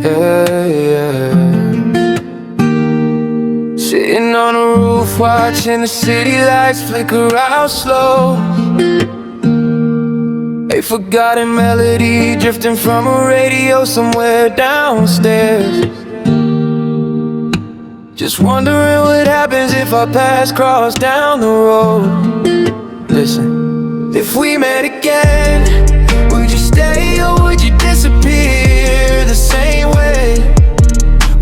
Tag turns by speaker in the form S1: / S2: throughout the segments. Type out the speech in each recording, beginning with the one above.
S1: Yeah, yeah. Sitting on the roof, watching the city lights flicker out slow. A forgotten melody drifting from a radio somewhere downstairs. Just wondering what happens if our paths cross down the road. Listen, if we met again, would you stay or would you disappear the same way?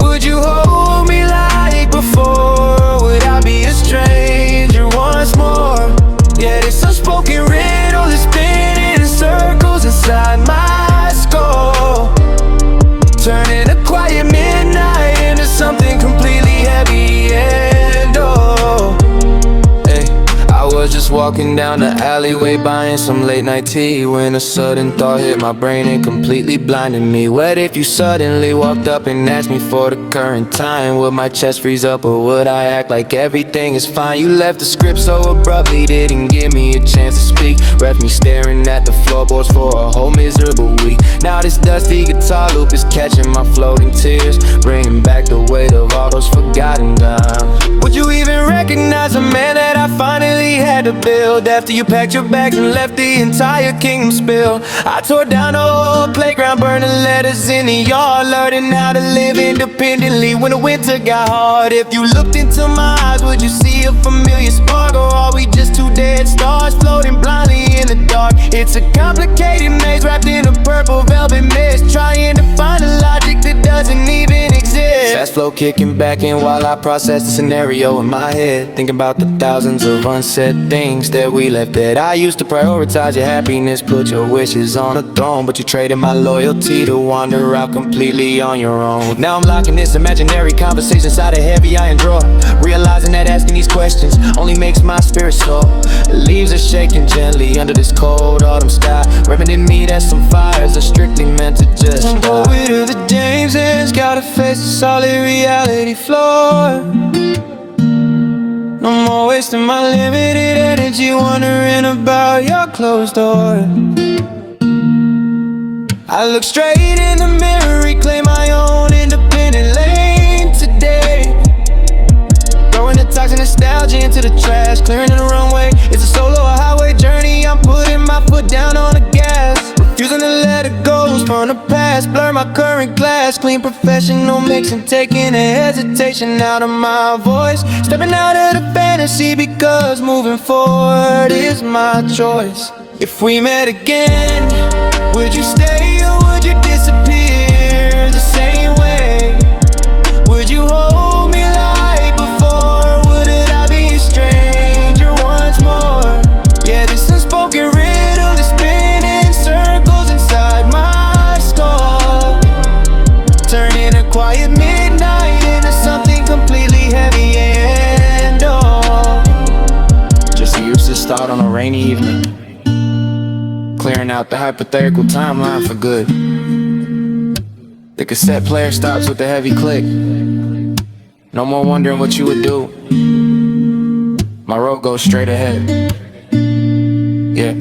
S1: Would you hold me like before? Would I be a stranger once more? Yeah, this unspoken riddle is spinning in circles inside my skull, turning a quiet midnight into something completely heavy and oh. Hey, I was just walking down the alleyway buying some late night tea when a sudden thought hit my brain and completely blinded me. What if you suddenly walked up and asked me for the current time? Would my chest freeze up or would I act like everything is fine? You left the script so abruptly, didn't give me a chance to speak. Left me staring at the floorboards for a whole miserable week. Now this dusty guitar loop is catching my floating tears, bringing back the weight of all those forgotten times. Would you even recognize a man that I finally had to build after you packed your bags and left the entire kingdom spill? I tore down the whole playground, burning letters in the yard, learning how to live independently when the winter got hard. If you looked into my eyes, would you see a familiar spark, or are we just two dead stars floating blindly in the dark? It's a complicated maze wrapped in a purple velvet mist, trying to find a logic that doesn't even exist. Fast flow kicking back in while I process the scenario in my head, thinking about the thousands of unsaid things that we left dead. I used to prioritize your happiness, put your wishes on a throne, but you traded my loyalty to wander out completely on your own. Now I'm locked in this imaginary conversation inside a heavy iron drawer, realizing that asking these questions only makes my spirit soar. The leaves are shaking gently under this cold autumn sky, reminding me that some fires are strictly meant to just die. Over to the Jamesons, gotta face the solid reality floor. No more wasting my limited energy wondering about your closed door. I look straight in the mirror, reclaim my own independent lane today, throwing the toxic nostalgia into the trash, clearing the runway. It's a solo highway journey, I'm putting my foot down on the gas, refusing to let it go from the past. Blur my current glass, clean professional mixing, taking a hesitation out of my voice, stepping out of the fantasy because moving forward is my choice. If we met again, would you stay or would you disappear the same way? Would you hold me like before? Would I be a stranger once more? Yeah, this unspoken riddle is spinning circles inside my skull, turning a quiet midnight into something completely heavy and oh. Just a useless thought on a rainy evening, clearing out the hypothetical timeline for good. The cassette player stops with a heavy click. No more wondering what you would do. My road goes straight ahead. Yeah.